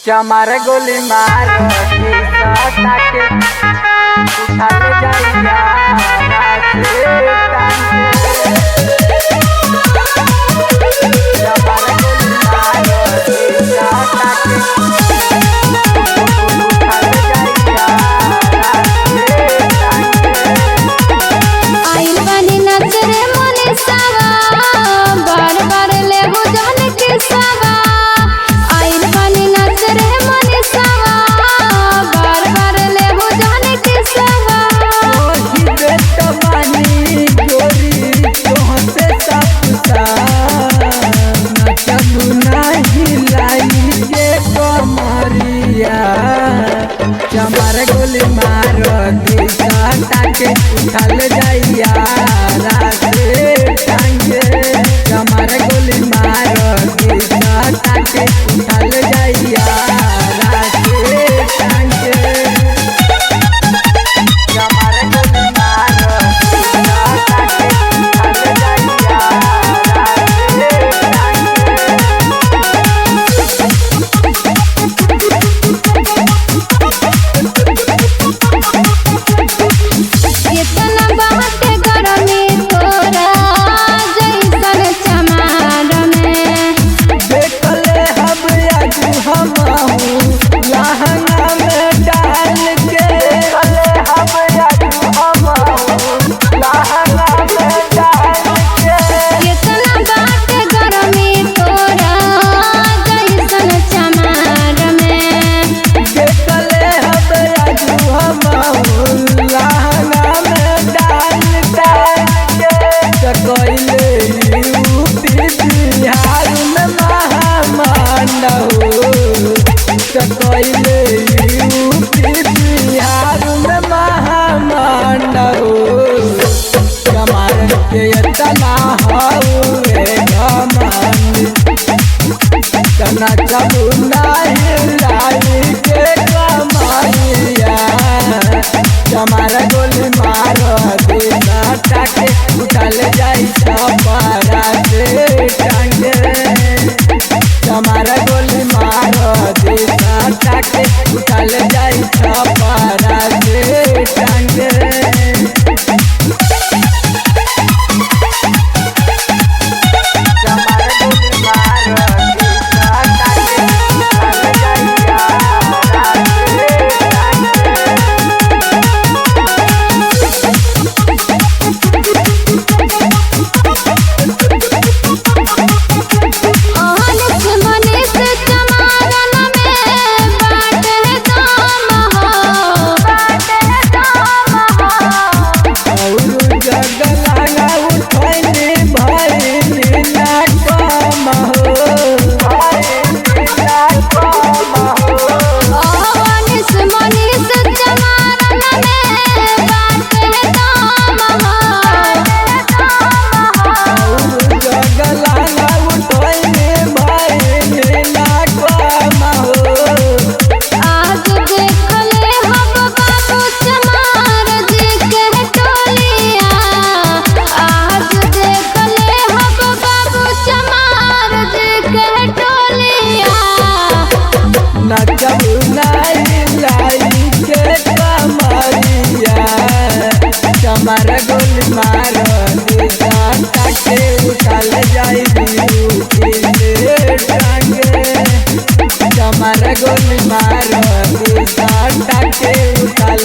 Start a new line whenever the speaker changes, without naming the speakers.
चमार गोली मार ताके उठा ले जाइया चमार गोली मार ताके उठा ले जाइया
आइल बानी नाच रे मने सावा बार बार लेबो जाने के सावा आइल बानी नाच रे मने सावा बार बार लेबो जाने के सावा
ओही बेटा बानी गोरी तोहसे सपसा नचबू नाही लाई के कमरिया चमार गोली मार दिशा ताके उठल जाइया राते टांगे चमार गोली मार दिशा ताके उठल जाइया राते टांगे चमार गोली मार दिशा ताके उठल जाइया
इतना बात गरमी तोरा जैसन चमार में
देखले हम आजू हमहू लहंगा में डाल के देखले हम आजू हमहू लहंगा में डाल के
इतना बात गरमी तोरा जैसन चमार में
देखले हम आजू हमहू लहंगा में डाल के सकैले यूपी बिहार में महामांड हो सकैले यूपी बिहार में महामांड हो कमार के इतना हवे घमंड तना चबू नाही लाई के कमरिया चमार गोली मार दिना टाके उठल जाई छपरा से टांगे चमार गोली मार दिना टाके उठल जाई छपरा से टांगे चमार गोली मार दिशा ताके उठल जाइया राते टांगे
अहनस मनीष चमारन में बाट है दाम हो
और जगलागा उठैने भइनी ना कम हो
अहनस मनीष चमारन में बाट है दाम
और जगलागा उठैने भइनी ना कम हो
आज देखले हम बाबू चमार जी के टोलिया आज देखले हम बाबू चमार जी के टोलिया
नचबू नाही लाई के कमरिया चमार गोली मार दिशा ताके उठल जाई टांगे चमार गोली मार दिशा ताके उठल